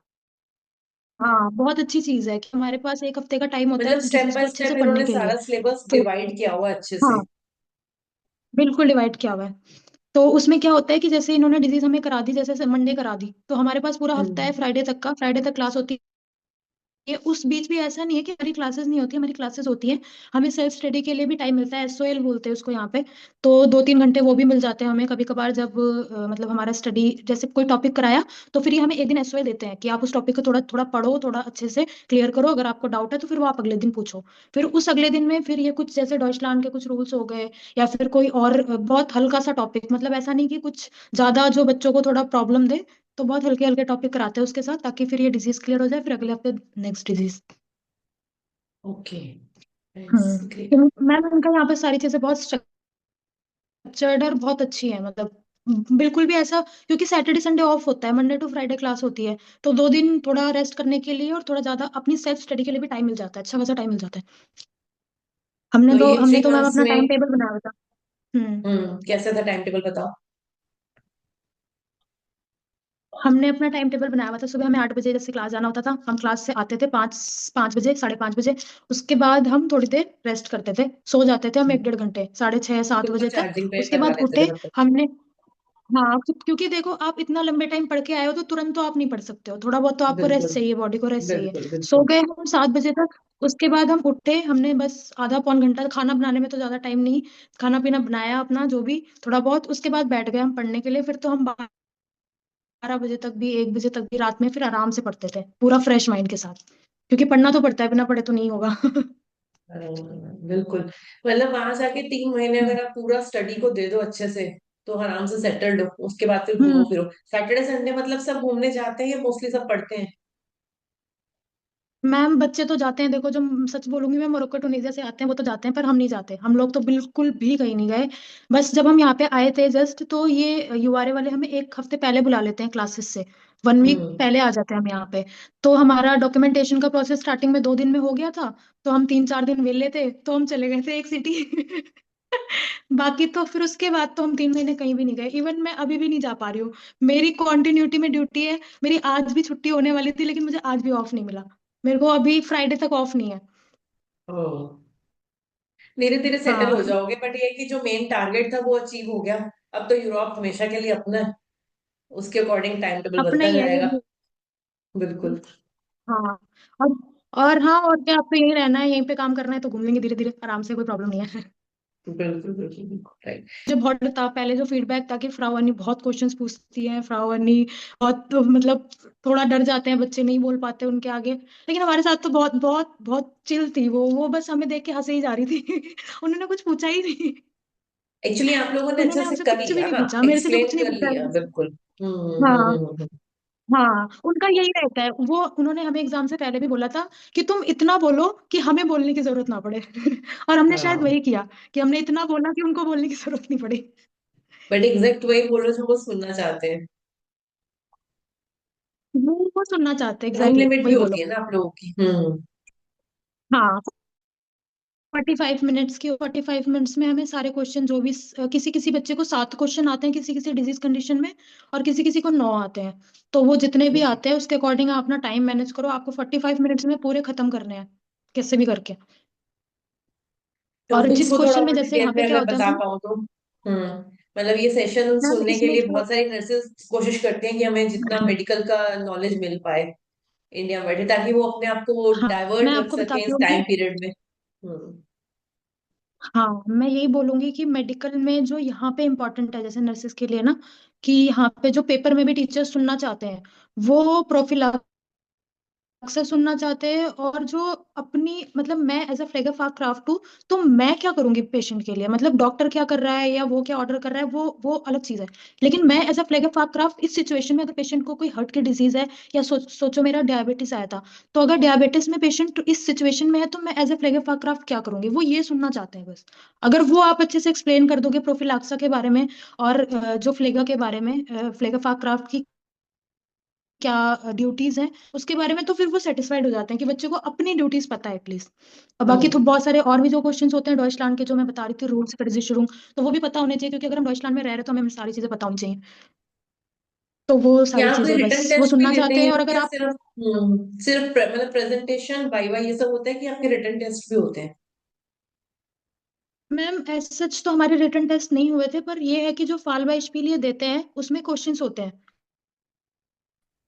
हाँ बहुत अच्छी चीज है कि हमारे पास एक हफ्ते का टाइम होता है मतलब उस स्टेप डिजीज को बाय अच्छे से स्टेप पढ़ने इन्होंने के लिए। सारा सिलेबस तो डिवाइड किया हुआ है अच्छे से। हाँ, बिल्कुल डिवाइड किया हुआ है। तो उसमें क्या होता है कि जैसे इन्होंने डिजीज हमें करा दी, जैसे मंडे करा दी, तो हमारे पास पूरा हफ्ता है हम्म। फ्राइडे तक का, फ्राइडे तक क्लास होती है। ये उस बीच भी ऐसा नहीं है कि हमारी क्लासेस नहीं होती, हमारी क्लासेस होती हैं। हमें सेल्फ स्टडी के लिए भी टाइम मिलता है, एसओएल बोलते हैं उसको यहाँ पे। तो 2-3 घंटे वो भी मिल जाते हैं हमें कभी कभार, जब मतलब हमारा स्टडी जैसे कोई टॉपिक कराया, तो फिर ये हमें एक दिन एसओएल देते हैं कि आप उस टॉपिक को थोड़ा थोड़ा पढ़ो, थोड़ा अच्छे से क्लियर करो, अगर आपको डाउट है तो फिर वो आप अगले दिन पूछो। फिर उस अगले दिन में फिर ये कुछ जैसे डॉइचलैंड के कुछ रूल्स हो गए, या फिर कोई और बहुत हल्का सा टॉपिक, मतलब ऐसा नहीं कि कुछ ज्यादा जो बच्चों को थोड़ा प्रॉब्लम दे, तो बहुत हल्के हल्के टॉपिक कराते हैं उसके साथ, ताकि फिर ये डिजीज क्लियर हो जाए, फिर अगले हफ्ते नेक्स्ट डिजीज। ओके। तो मैम उनका यहाँ पे सारी चीजें बहुत स्ट्रक्चर्ड और बहुत अच्छी है, मतलब बिल्कुल भी ऐसा, क्योंकि सैटरडे संडे ऑफ होता है, मंडे टू फ्राइडे क्लास होती है, तो 2 दिन थोड़ा रेस्ट करने के लिए और थोड़ा ज्यादा अपनी सेल्फ स्टडी के लिए भी टाइम मिल जाता है, अच्छा खासा टाइम मिल जाता है। तो ये हमने थ्री तो मैम मंथ्स अपना टाइम में टेबल बनाया हुआ था। हम्म कैसा था टाइम टेबल बताओ? हमने अपना टाइम टेबल बनाया हुआ था, सुबह हमें 8 बजे जैसे क्लास जाना होता था, हम क्लास से आते थे 5 5 बजे, 5:30 बजे। उसके बाद हम थोड़ी देर रेस्ट करते थे, सो जाते थे हम हम्म, 1-1.5 घंटे, 6:30 7 खुद को बजे तक। चार्जिंग पे उसके लगा बाद लेते थे उठे मतलब। हमने। हाँ, क्योंकि देखो आप इतना लंबे टाइम पढ़ के आए हो तो तुरंत तो आप नहीं पढ़ सकते हो, थोड़ा बहुत तो आपको रेस्ट बिल्कुल चाहिए, बॉडी को रेस्ट चाहिए। बिल्कुल सो बिल्कुल। गए हम 7 बजे तक। उसके बाद हम उठे, हमने बस आधा पौन घंटा, खाना बनाने में तो ज्यादा टाइम नहीं, खाना पीना बनाया अपना जो भी थोड़ा बहुत, उसके बाद बैठ गए हम पढ़ने के लिए। फिर तो हम 12 बजे तक भी, 1 बजे तक भी रात में फिर आराम से पढ़ते थे पूरा फ्रेश माइंड के साथ, क्योंकि पढ़ना तो पड़ता है, बिना पढ़े तो नहीं होगा। बिल्कुल। मतलब वहां जाके 3 महीने अगर आप पूरा स्टडी को दे दो अच्छे से, तो आराम से सेटल्ड हो, उसके बाद फिर घूमो हम्म फिरो। सैटरडे संडे मतलब सब घूमने जाते हैं या मोस्टली सब पढ़ते हैं? मैम बच्चे तो जाते हैं, देखो जो सच बोलूंगी मैं, मोरक्को टुनीजिया से आते हैं वो तो जाते हैं, पर हम नहीं जाते, हम लोग तो बिल्कुल भी कहीं नहीं गए। बस जब हम यहाँ पे आए थे जस्ट, तो ये यूआरए वाले हमें एक हफ्ते पहले बुला लेते हैं क्लासेस से, 1 वीक हम्म। पहले आ जाते हैं हम यहाँ पे। तो हमारा डॉक्यूमेंटेशन का प्रोसेस स्टार्टिंग में 2 दिन में हो गया था, तो हम 3-4 दिन वेले थे, तो हम चले गए थे एक सिटी। बाकी तो फिर उसके बाद तो हम 3 महीने कहीं भी नहीं गए, इवन मैं अभी भी नहीं जा पा रही हूँ। मेरी कॉन्टिन्यूटी में ड्यूटी है, मेरी आज भी छुट्टी होने वाली थी, लेकिन मुझे आज भी ऑफ नहीं मिला। मेरे को अभी फ्राइडे तक ऑफ नहीं है। ओ, धीरे धीरे सेटल हो हाँ, जाओगे, बट ये है कि जो मेन टारगेट था वो अचीव हो गया। अब तो यूरोप हमेशा के लिए अपना है, उसके अकॉर्डिंग टाइम टेबल अपना बनता ही है जाएगा। ये। बिल्कुल हाँ, और हाँ, और क्या, आपको यहीं रहना है, यहीं पे काम करना है, तो घूम लेंगे धीरे धीरे आराम से, कोई प्रॉब्लम नहीं है। बिल्कुल बिल्कुल बिल्कुल राइट। जो बहुत था पहले जो फीडबैक था कि फ्राउ अन्नी बहुत क्वेश्चंस पूछती है, फ्राउ अन्नी बहुत, तो मतलब थोड़ा डर जाते हैं बच्चे, नहीं बोल पाते उनके आगे, लेकिन हमारे साथ तो बहुत बहुत बहुत चिल थी वो बस हमें देख के हंसे ही जा रही थी। उन्होंने कुछ पूछा ही नहीं। एक्चुअली आप लोगों ने अच्छे उन्होंने से हमसे कर कुछ भी लिया नहीं ना, पूछा, मेरे से तो कुछ एक्सप्लेन नहीं कर पूछा। लिया, बिल्कुल। हाँ, हम्म। हाँ, उनका यही रहता है, वो उन्होंने हमें एग्जाम से पहले भी बोला था कि तुम इतना बोलो कि हमें बोलने की जरूरत ना पड़े। और हमने शायद हाँ, वही किया, कि हमने इतना बोला कि उनको बोलने की जरूरत नहीं पड़ी। बट एग्जैक्ट वही बोलो जो वो सुनना चाहते हैं। वो सुनना चाहते हैं, टाइम एग्जैक्टली लिमिट भी वही होती बोलो। है ना आप लोगों की। हाँ, 45 मिनट्स में हमें सारे क्वेश्चन जो भी किसी किसी बच्चे को 7 क्वेश्चन आते हैं, किसी किसी डिजीज कंडीशन में, और किसी किसी को 9 आते हैं। तो वो जितने भी ओके। आते हैं उसके अकॉर्डिंग आप अपना टाइम मैनेज करो, आपको 45 मिनट्स में पूरे खत्म करने हैं, कैसे भी करके। और टॉपिक्स जिस को थोड़ा क्वेश्चन और में जैसे डिटेल यहाँ पे में क्या अगर होता है बता मैम, पाओ तो। मतलब ये सेशन मैम सुनने के इसमें लिए जो, बहुत सारी नर्सेज कोशिश करती हैं कि हमें जितना मेडिकल का नॉलेज मिल पाए इंडिया में बैठे, ताकि वो अपने आप को हाँ मैं डाइवर्ट रख आपको सके बताती इस हूँ टाइम कि, पीरियड में। हम्म। हाँ मैं यही बोलूंगी कि मेडिकल में जो यहाँ पे इम्पोर्टेंट है जैसे नर्सेज के लिए ना, कि यहाँ पे जो पेपर में भी टीचर्स सुनना चाहते हैं, वो प्रोफिलैक्सिस अक्सर सुनना चाहते हैं, और जो अपनी मतलब मैं एज अ फ्लेगर क्राफ्ट हूँ, तो मैं क्या करूंगी पेशेंट के लिए, मतलब डॉक्टर क्या कर रहा है या वो क्या ऑर्डर कर रहा है, वो अलग चीज है। लेकिन मैं एज अ फ्लेगर क्राफ्ट इस सिचुएशन में, अगर पेशेंट को कोई हार्ट की डिजीज है, या सोचो मेरा डायबिटीज आया था, तो अगर डायबिटीज में पेशेंट इस सिचुएशन में है, तो मैं एज अ फ्लेगर क्राफ्ट क्या करूंगी, वो ये सुनना चाहते हैं बस। अगर वो आप अच्छे से एक्सप्लेन कर दोगे प्रोफिलैक्सा के बारे में, और जो फ्लेगा के बारे में, फ्लेगर क्राफ्ट की क्या ड्यूटीज हैं उसके बारे में, तो फिर वो सेटिस्फाइड हो जाते हैं कि बच्चे को अपनी ड्यूटीज पता है एटलीस्ट। और बाकी तो हम्म। बहुत सारे और भी जो क्वेश्चंस होते हैं डॉइचलैंड के, जो मैं बता रही थी, रूल्स रेजिस्टरुम, तो वो भी पता होने चाहिए, क्योंकि अगर हम डॉइचलैंड में रह रहे हैं तो हमें सारी चीजें पता होनी चाहिए। तो वो सारी यहाँ कोई चीजें रिटर्न बस वो टेस्ट भी सुनना देते चाहते हैं, हैं और अगर क्या आप सिर्फ? सिर्फ मतलब प्रेजेंटेशन वाइवा ये सब होता है कि आपके रिटर्न टेस्ट भी होते हैं? मैम एज सच तो हमारे रिटर्न टेस्ट नहीं हुए थे, पर ये है कि जो फाल बाई लिए देते हैं उसमें क्वेश्चंस होते हैं,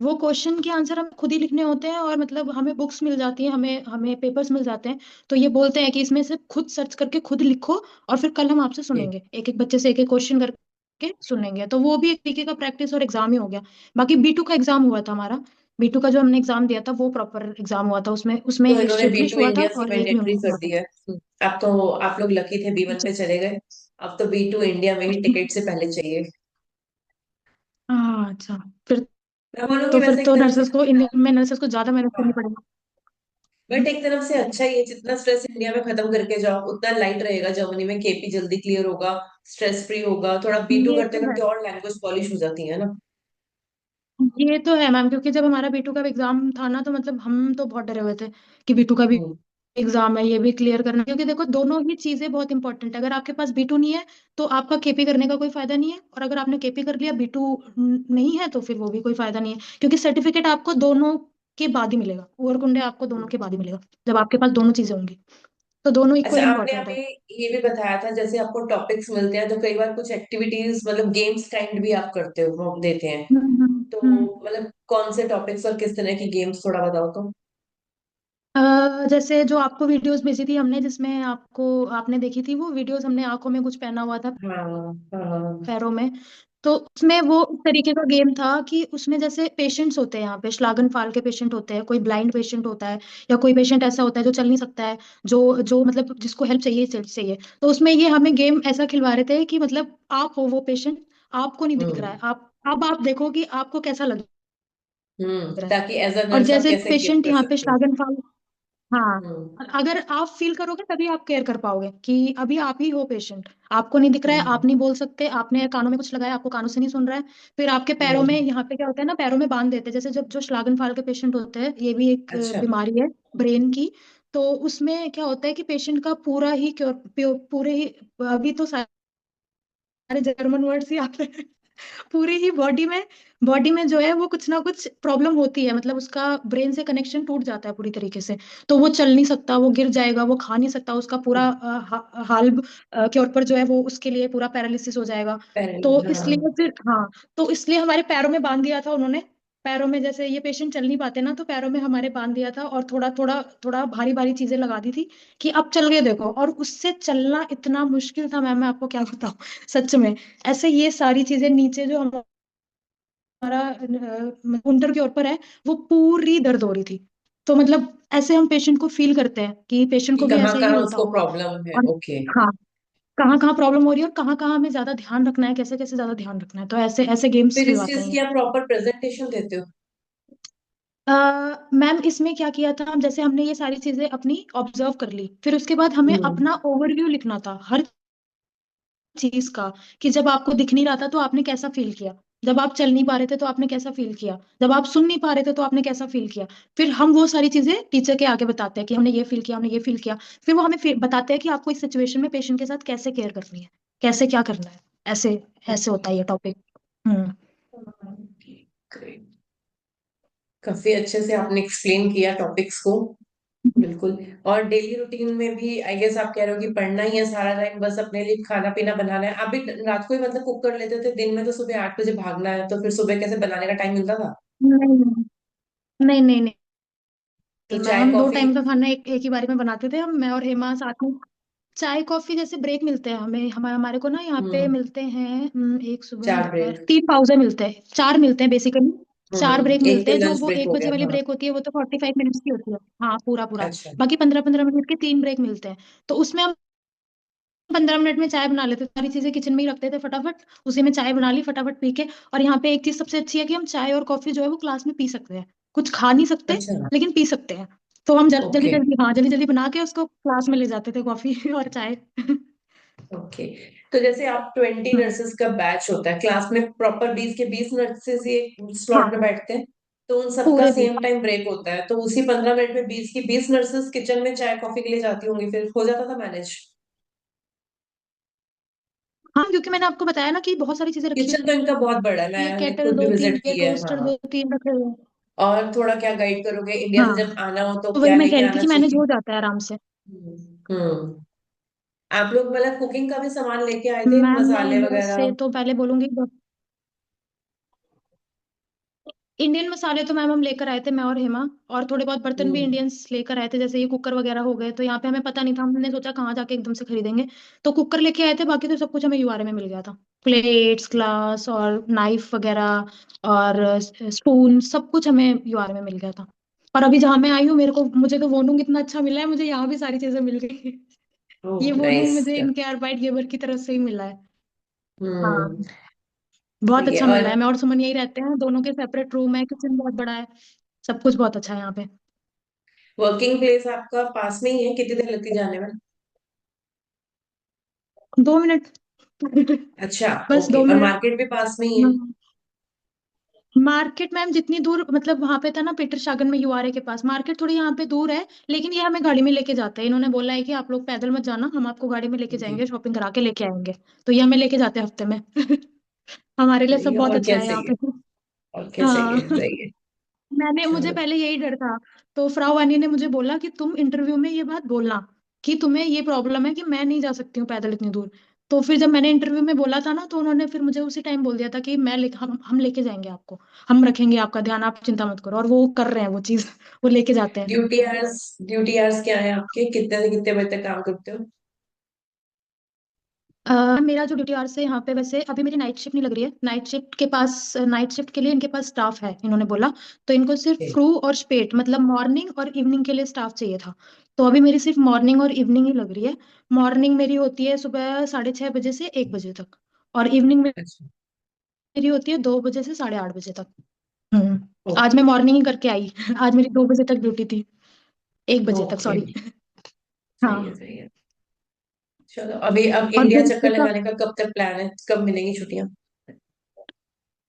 वो क्वेश्चन के आंसर हमें खुद ही लिखने होते हैं, और मतलब हमें बुक्स मिल जाती हैं, हमें हमें पेपर्स मिल जाते हैं। तो ये बोलते हैं कि इसमें से खुद सर्च करके खुद लिखो, और फिर कल हम आपसे Okay. सुनेंगे, एक एक बच्चे से एक एक क्वेश्चन करके सुनेंगे। तो वो भी एक तरीके का प्रैक्टिस और एग्जाम ही हो गया। बाकी B2 का एग्जाम हुआ था हमारा, B2 का जो हमने एग्जाम दिया था वो प्रॉपर एग्जाम हुआ था, उसमें उसमें तो एक इन्होंने बी इंग्लिश टू हुआ था इंडिया से और एक मैंडेटरी म्यूजिक कर हुआ था। दिया है। अब तो आप लोग लकी थे, B1 पे चले गए। अब तो B2 इंडिया में ही टिकट से पहले चाहिए। हाँ अच्छा। फिर मैं बोलूंगी तो फिर वैसे एक तो तरफ से नर्सेस को, इंडिया में नर्सेस को ज्यादा मेहनत करनी पड़ेगी। बट एक तरफ से अच्छा ही है, जितना स्ट्रेस इंडिया में खत्म करके जाओ उतना लाइट रहेगा जर्मनी में, केपी जल्दी क्लियर होगा, स्ट्रेस फ्री होगा, थोड़ा B2 ये करते तो है, करते और लैंग्वेज पॉलिश हो जाती है ना। ये तो है मैम, क्योंकि जब हमारा B2 का एग्जाम था ना, तो मतलब हम तो बहुत डरे हुए थे कि B2 का भी हम्म। एग्जाम है, ये भी क्लियर करना है। क्योंकि देखो दोनों ही चीजें बहुत इंपॉर्टेंट है, अगर आपके पास B2 नहीं है तो आपका केपी करने का कोई फायदा नहीं है, और अगर आपने केपी कर लिया, B2 नहीं है, तो फिर वो भी कोई फायदा नहीं है, क्योंकि सर्टिफिकेट आपको दोनों के बाद ही मिलेगा, ओवरकुंडे आपको दोनों के बाद ही मिलेगा, जब आपके पास दोनों चीजें होंगी। तो दोनों अच्छा, इक्वली आपने इंपॉर्टेंट है। अभी ये भी बताया था जैसे आपको टॉपिक्स मिलते हैं तो कई बार कुछ एक्टिविटीज मतलब गेम्स काइंड भी आप करते हो, देते हैं। तो मतलब कौन से टॉपिक्स और किस तरह की गेम्स, थोड़ा बताओ तो। जैसे जो आपको वीडियोस भेजी थी हमने, जिसमें आपको आपने देखी थी वो वीडियोस, हमने आंखों में कुछ पहना हुआ था, हाँ हाँ। पैरों में। तो उसमें वो इस तरीके का गेम था कि उसमें जैसे पेशेंट्स होते हैं, यहाँ पे श्लागन फाल के पेशेंट होते हैं, कोई ब्लाइंड पेशेंट होता है, या कोई पेशेंट ऐसा होता है जो चल नहीं सकता है, जो जो मतलब जिसको हेल्प चाहिए चाहिए। तो उसमें ये हमें गेम ऐसा खिलवा रहे थे कि मतलब आप हो वो पेशेंट, आपको नहीं दिख रहा है, हम्म आप अब आप देखो कि आपको कैसा लग रहा है। ताकि एज अ और नर्स आप जैसे कैसे केयर पेशेंट कर यहाँ पे सकते हो। श्लागन फाल, हाँ, हम्म और अगर आप फील करोगे तभी आप केयर कर पाओगे कि अभी आप ही हो पेशेंट, आपको नहीं दिख रहा है, आप हम्म नहीं बोल सकते, आपने कानों में कुछ लगाया, आपको कानों से नहीं सुन रहा है। फिर आपके पैरों में, हम्म। यहाँ पे क्या होता है ना, पैरों में बांध देते हैं, जैसे जब जो श्लागन फाल के पेशेंट होते हैं, ये भी एक अच्छा। बीमारी है ब्रेन की। तो उसमें क्या होता है कि पेशेंट का पूरा ही पूरे ही, अभी तो सारे जर्मन वर्ड्स ही आते हैं, पूरी ही बॉडी में जो है वो कुछ ना कुछ प्रॉब्लम होती है, मतलब उसका ब्रेन से कनेक्शन टूट जाता है पूरी तरीके से। तो वो चल नहीं सकता, वो गिर जाएगा, वो खा नहीं सकता, उसका पूरा हाल के ऊपर जो है वो उसके लिए पूरा पैरालिसिस हो जाएगा। पहले तो हाँ। इसलिए फिर हाँ, तो इसलिए हमारे पैरों में बांध दिया था उन्होंने। पैरों में, जैसे ये पेशेंट चल नहीं पाते ना, तो पैरों में हमारे बांध दिया था, और थोड़ा थोड़ा थोड़ा भारी भारी चीजें लगा दी थी कि अब चल के देखो। और उससे चलना इतना मुश्किल था मैम, मैं आपको क्या बताऊं, सच में। ऐसे ये सारी चीजें नीचे जो हमारा उंटर के ऊपर है, वो पूरी दर्द हो रही थी। तो मतलब ऐसे हम पेशेंट को फील करते हैं कि पेशेंट कि को भी कहाँ ऐसा ही कहाँ होता उसको होगा। प्रॉब्लम है, और ओके। हाँ, कहाँ कहाँ प्रॉब्लम हो रही है और कहाँ कहाँ हमें ज्यादा ध्यान रखना है, कैसे कैसे ज्यादा ध्यान रखना है, तो ऐसे ऐसे गेम्स फिर इस खिलवाते चीज हैं की ये। आप प्रॉपर प्रेजेंटेशन देते हो? मैम इसमें क्या किया था हम, जैसे हमने ये सारी चीजें अपनी ऑब्जर्व कर ली, फिर उसके बाद हमें हम्म। अपना ओवरव्यू लिखना था हर चीज का, कि जब आपको दिख नहीं रहा था तो आपने कैसा फील किया, जब आप चल नहीं पा रहे थे तो आपने कैसा फील किया, जब आप सुन नहीं पा रहे थे तो आपने कैसा फील किया। फिर हम वो सारी चीजें टीचर के आगे बताते हैं कि हमने ये फील किया, हमने ये फील किया। फिर वो हमें बताते हैं कि आपको इस सिचुएशन में पेशेंट के साथ कैसे केयर करनी है, कैसे क्या करना है, ऐसे ऐसे होता ओके। है ये टॉपिक। हम्म। ग्रेट। काफी अच्छे से आपने एक्सप्लेन किया टॉपिक्स को। बिल्कुल। और डेली रूटीन में भी आई गेस आप कह रहे हो कि पढ़ना ही है सारा टाइम, बस अपने लिए खाना पीना बनाना है। आप भी रात को ही मतलब कुक कर लेते थे? दिन में तो सुबह 8 बजे भागना है, तो फिर सुबह कैसे बनाने का टाइम मिलता था? नहीं नहीं नहीं नहीं तो नहीं मैम, चाय हम दो कॉफी? टाइम का खाना एक ही बारी में बनाते थे, हम मैं और हेमा साथ में। चाय कॉफी जैसे ब्रेक मिलते हैं हमें, हमारे को ना यहाँ पे हम्म। मिलते हैं, एक सुबह 4 ब्रेक? 3 पाउजे मिलते हैं, 4 मिलते हैं बेसिकली। 4 ब्रेक एक मिलते तो हैं, जो लंच वो ब्रेक एक हो बजे गया, वाली हाँ। ब्रेक होती है वो तो 45 मिनट्स की होती है। हाँ पूरा पूरा। अच्छा। बाकी 15-15 मिनट के 3 ब्रेक मिलते हैं, तो उसमें हम 15 मिनट में चाय बना लेते थे, सारी चीजें किचन में ही रखते थे फटाफट, उसी में चाय बना ली फटाफट पी के। और यहाँ पे एक चीज सबसे अच्छी है कि हम चाय और कॉफी जो है वो क्लास में पी सकते हैं, कुछ खा नहीं सकते अच्छा। लेकिन पी सकते हैं। तो हम जल्दी ओके। जल्दी, हाँ जल्दी जल्दी बना के उसको क्लास में ले जाते थे, कॉफी और चाय। ओके। तो जैसे आप 20 हम्म, नर्सेस का बैच होता है क्लास में, प्रॉपर 20 के 20 नर्सेस ही एक स्लॉट में हाँ बैठते हैं, तो उन सबका पूरे भी। सेम टाइम ब्रेक होता है, तो उसी 15 मिनट में 20 की 20 नर्सेस किचन में चाय कॉफी के लिए जाती होंगी, फिर हो जाता था मैनेज। हाँ क्योंकि मैंने आपको बताया ना कि बहुत सारी चीजें रखी किचन तो इनका बहुत बड़ा है, हुई है, मैंने केटल खुद भी दो तीन विजिट ये किया है, टोस्टर हाँ। 2-3 रखे हुए हैं। और थोड़ा क्या गाइड करोगे, इंडिया से जब हाँ आना हो तो तो वही क्या मैं कह लेके रही थी आना कि मैनेज चाहिए? हो जाता है आराम से। हम्म। आप लोग मतलब कुकिंग का भी सामान लेके आए थे, मैम मैं मसाले इंडिया वगैरह? से तो पहले बोलूंगी, इंडियन मसाले तो मैम हम लेकर आए थे, मैं और हेमा। और थोड़े बहुत बर्तन भी हम्म। इंडियंस लेकर आए थे, जैसे ये कुकर वगैरह हो गए, तो यहाँ पे हमें पता नहीं था, हमने सोचा कहाँ जाके एकदम से खरीदेंगे। तो कुकर लेके आए थे, बाकी तो सब कुछ हमें यूआरए में मिल गया था। प्लेट्स ग्लास और नाइफ वगैरह और स्पून सब कुछ हमें यूआरए में मिल गया था। और अभी जहाँ मैं आई हूँ, मेरे को मुझे तो वोनूंग इतना अच्छा मिला है, मुझे यहाँ भी सारी चीजें मिल गई। ये ओह वोनूंग नाइस। मुझे इनके अर्बाइट गेबर की तरफ से ही मिला है। हम्म। हाँ बहुत सही है। अच्छा मिला है। और मैं और सुमन यही रहते हैं, दोनों के सेपरेट रूम है, किचन बहुत बड़ा है, सब कुछ बहुत अच्छा है यहाँ पे। वर्किंग प्लेस आपका पास में ही है, कितनी देर लगती जाने में? 2 मिनट। अच्छा। बस ओके, दो और मिनट मार्केट भी पास में ही है? मार्केट मैम जितनी दूर, मतलब वहां पे था ना पीटर शागन में यूआरए के पास, मार्केट थोड़ी यहाँ पे दूर है, लेकिन ये हमें गाड़ी में लेके जाते हैं। इन्होंने बोला है कि आप लोग पैदल मत जाना, हम आपको गाड़ी में लेके जी। जाएंगे, शॉपिंग करा के लेके आएंगे। तो ये हमें लेके जाते हैं हफ्ते में। हमारे लिए सही सब है, बहुत और अच्छा क्या है यहाँ चाहिए? पे। और क्या हाँ चाहिए, सही है। मुझे चलो। पहले यही डर था। तो फ्राउ वानी ने मुझे बोला कि तुम इंटरव्यू में ये बात बोलना कि तुम्हें ये प्रॉब्लम है कि मैं नहीं जा सकती हूँ पैदल इतनी दूर। तो फिर जब मैंने इंटरव्यू में बोला था ना, तो उन्होंने फिर मुझे उसी टाइम बोल दिया था कि हम लेके जाएंगे आपको, हम रखेंगे आपका ध्यान, आप चिंता मत करो। और वो कर रहे हैं वो चीज, वो लेके जाते हैं। ड्यूटी आवर्स क्या है आपके, कितने से कितने बजे तक काम करते हो? मेरा जो ड्यूटी आवर्स है यहाँ पे, वैसे अभी मेरी नाइट शिफ्ट नहीं लग रही है, नाइट शिफ्ट के लिए इनके पास स्टाफ है, इन्होंने बोला। तो इनको सिर्फ Okay. क्रू और स्पेट, मतलब मॉर्निंग और इवनिंग के लिए स्टाफ चाहिए था। तो अभी मेरी सिर्फ मॉर्निंग और इवनिंग ही लग रही है। मॉर्निंग मेरी होती है सुबह 6:30 बजे से 1 बजे तक, और इवनिंग अच्छा। मेरी होती है 2 बजे से 8:30 बजे तक। हम्म। आज ओके। मैं मॉर्निंग ही करके आई। आज मेरी 2 बजे तक ड्यूटी थी, 1 बजे तक ओके। सॉरी। सही है, हाँ सही है। चलो, अभी अब और इंडिया फिर चक्कर लगाने का कब तक प्लान है, कब मिलेंगी छुट्टियां?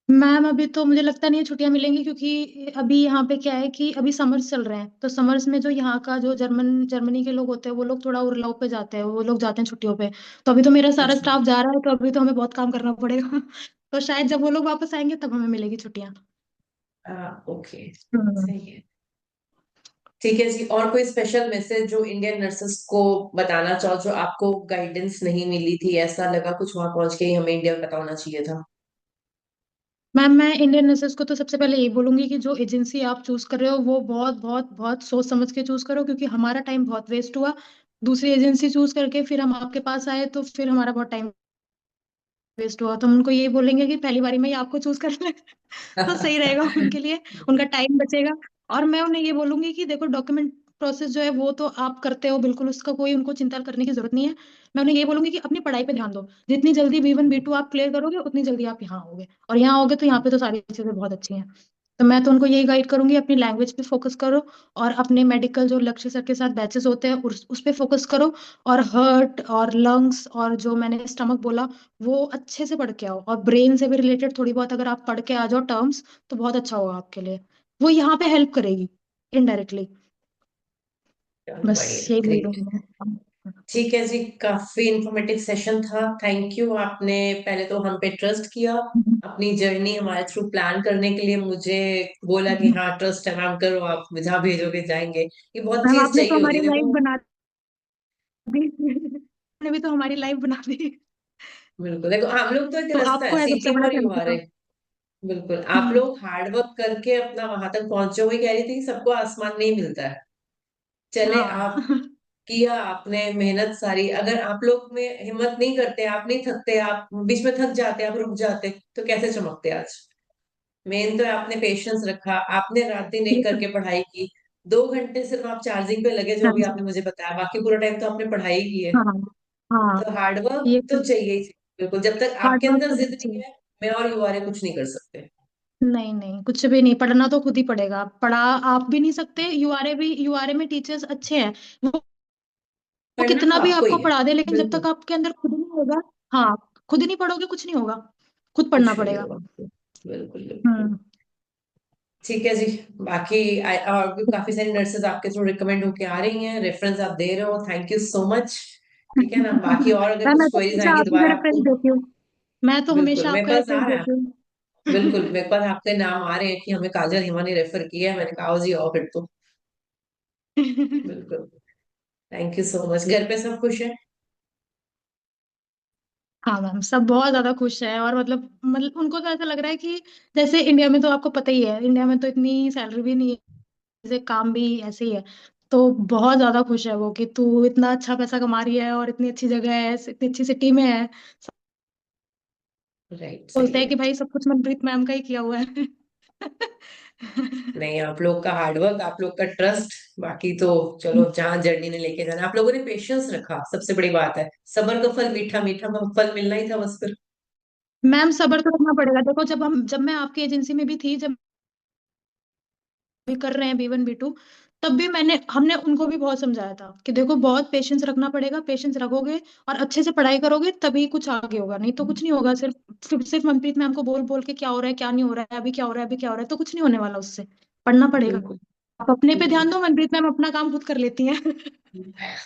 मैम अभी तो मुझे लगता नहीं है छुट्टियां मिलेंगी, क्योंकि अभी यहाँ पे क्या है कि अभी समर्स चल रहे हैं, तो समर्स में जो यहाँ का जो जर्मनी के लोग होते हैं वो लोग थोड़ा उरलाव पे जाते हैं, वो लोग जाते हैं छुट्टियों पे। तो अभी तो मेरा सारा अच्छा। स्टाफ जा रहा है, तो अभी तो हमें बहुत काम करना पड़ेगा। तो शायद जब वो लोग वापस आएंगे तब हमें मिलेगी छुट्टियां। ओके। हम्म। सही है। ठीक है जी, और कोई स्पेशल मैसेज जो इंडियन नर्सेस को बताना चाहो, जो आपको गाइडेंस नहीं मिली थी, ऐसा लगा कुछ वहां पहुंच के ही हमें इंडिया में पता होना चाहिए था? मैम मैं इंडियन नर्सेस को तो सबसे पहले यही बोलूंगी कि जो एजेंसी आप चूज कर रहे हो वो बहुत बहुत बहुत सोच समझ के चूज करो, क्योंकि हमारा टाइम बहुत वेस्ट हुआ। दूसरी एजेंसी चूज करके फिर हम आपके पास आए, तो फिर हमारा बहुत टाइम वेस्ट हुआ। तो हम उनको ये बोलेंगे कि पहली बारी में ही आपको चूज कर ले। तो सही रहेगा उनके लिए, उनका टाइम बचेगा। और मैं उन्हें ये बोलूंगी कि देखो डॉक्यूमेंट प्रोसेस जो है वो तो आप करते हो बिल्कुल, उसका कोई उनको चिंता करने की जरूरत नहीं है। मैं उन्हें ये बोलूंगी कि अपनी पढ़ाई पे ध्यान दो, जितनी जल्दी B1 B2 आप क्लियर करोगे उतनी जल्दी आप यहाँ आओगे, और यहाँ आओगे तो यहाँ पे तो सारी चीजें बहुत अच्छी हैं। तो मैं तो उनको यही गाइड करूंगी, अपनी लैंग्वेज पे फोकस करो, और अपने मेडिकल जो लक्ष्य सर के साथ बैचेस होते हैं उस पे फोकस करो। और हर्ट और लंग्स और जो मैंने स्टमक बोला, वो अच्छे से पढ़ के आओ, और ब्रेन से भी रिलेटेड थोड़ी बहुत अगर आप पढ़ के आ जाओ टर्म्स, तो बहुत अच्छा होगा आपके लिए, वो यहाँ पे हेल्प करेगी इनडायरेक्टली। चलो बस बढ़िया, यही ग्रेट। बोलूंगी मैं। ठीक है जी, काफी इंफॉर्मेटिव सेशन था, थैंक यू। आपने पहले तो हम पे ट्रस्ट किया, अपनी जर्नी हमारे थ्रू प्लान करने के लिए मुझे बोला कि हाँ ट्रस्ट है मैम, करो आप, जहाँ भेजोगे जाएंगे। ये बहुत मैम चीज आपने तो चाहिए होती हमारी है, लाइफ देखो। बना दी। आपने भी तो हमारी लाइफ बना दी। बिल्कुल, देखो हम लोग तो एक तो रास्ता है, आपको है सबसे सीटीएम बड़ा और थैंक यूआरए। यू। बिल्कुल, आप हम्म। लोग हार्ड वर्क करके अपना वहां तक पहुंचे, हुए कह रही थी कि सबको आसमान नहीं मिलता है। चले हाँ। आप, किया आपने मेहनत सारी, अगर आप लोग में हिम्मत नहीं करते, आप नहीं थकते, आप बीच में थक जाते, आप रुक जाते, तो कैसे चमकते आज? मेन तो है आपने पेशेंस रखा, आपने रात दिन एक ये तो करके पढ़ाई की। 2 घंटे सिर्फ आप चार्जिंग पे लगे जो हाँ अभी जी। आपने मुझे बताया, बाकी पूरा टाइम तो आपने पढ़ाई की है। हाँ हाँ। तो हार्डवर्क ये तो तो चाहिए ही चाहिए। बिल्कुल, जब तक हार्ड आपके वर्क अंदर तो जिद बहुत नहीं चाहिए। है, मैं और युवा कुछ नहीं कर सकते। नहीं नहीं, कुछ भी नहीं, पढ़ना तो खुद ही पड़ेगा। पढ़ा आप भी नहीं सकते, यूआरए भी, यूआरए में टीचर्स अच्छे हैं, वो पढ़ना तो कितना भी आपको आपको ही है। पढ़ा दे, लेकिन जब बिल्कुल, तक आपके अंदर खुद नहीं होगा, हाँ, खुद ही नहीं पढ़ोगे कुछ नहीं होगा, खुद पढ़ना कुछ नहीं पड़ेगा। होगा। बिल्कुल बिल्कुल। हम्म। ठीक है जी। बाकी और भी काफी सारी नर्सेज आपके थ्रू रिकमेंड होके आ रही हैं, रेफरेंस आप दे रहे हो, थैंक यू सो मच। ठीक है ना, बाकी और अगर मैं कुछ तो क्वेरीज हमेशा आएंगी आप ही का दोबारा रेफरेंस आपको। देती हूँ। मैं तो बिल्कुल, हमेशा मेरे आपका पास आ रेफरेंस रहा है। देती हूँ। बिल्कुल, मेरे पास आपके नाम आ रहे हैं कि हमें काजल हिमा ने रेफर किया है, मैंने कहा आओ जी आओ फिर तो। बिल्कुल। Thank you so much. घर पे सब खुश है? हाँ मैम, सब बहुत ज्यादा खुश है, और मतलब उनको तो ऐसा लग रहा है कि जैसे इंडिया में तो आपको पता ही है, इंडिया में तो इतनी सैलरी भी नहीं है, जैसे काम भी ऐसे ही है। तो बहुत ज्यादा खुश है वो कि तू इतना अच्छा पैसा कमा रही है और इतनी अच्छी जगह है, इतनी अच्छी सिटी में है। राइट, बोलते सही हैं है। कि भाई सब कुछ मनप्रीत मैम का ही किया हुआ है। नहीं, आप लोग का हार्डवर्क, आप लोग का ट्रस्ट, बाकी तो चलो जहां जर्नी ने लेके जाना, आप लोगों ने पेशेंस रखा, सबसे बड़ी बात है। सबर का फल मीठा, मीठा का फल मिलना ही था बस फिर। मैम सब्र तो करना पड़ेगा, देखो जब मैं आपकी एजेंसी में भी थी, जब भी कर रहे हैं B1 B2, तब भी हमने उनको भी बहुत समझाया था कि देखो बहुत पेशेंस रखना पड़ेगा, पेशेंस रखोगे और अच्छे से पढ़ाई करोगे तभी कुछ आगे होगा, नहीं तो कुछ नहीं होगा। सिर्फ मनप्रीत मैम को बोल बोल के क्या हो रहा है क्या नहीं हो रहा है, अभी क्या हो रहा है अभी क्या हो रहा है, तो कुछ नहीं होने वाला उससे। पढ़ना पड़ेगा। बिल्कुल आप अपने पे बिल्कुल। ध्यान दो, मनप्रीत मैम अपना काम खुद कर लेती हैं।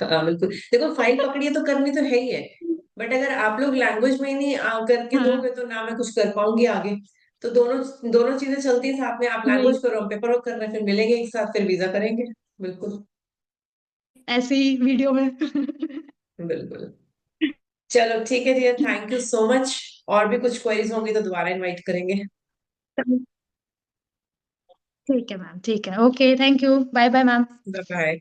हाँ बिल्कुल, देखो फाइल पकड़ी है तो करनी तो है ही है। बट अगर आप लोग लैंग्वेज में ही नहीं करके हाँ, दोगे तो ना मैं कुछ कर पाऊंगी आगे। तो दोनों दोनों चीजें चलती हैं साथ में, आप वही, लैंग्वेज करो, हम पेपर वर्क कर रहे हैं, फिर मिलेंगे एक साथ, फिर वीजा करेंगे। बिल्कुल ऐसे ही वीडियो में। बिल्कुल। चलो ठीक है dear, thank you so much. और भी कुछ क्वेरीज होंगी तो दोबारा इनवाइट करेंगे। ठीक है मैम, ठीक है, okay, thank you, bye bye ma'am. Bye bye.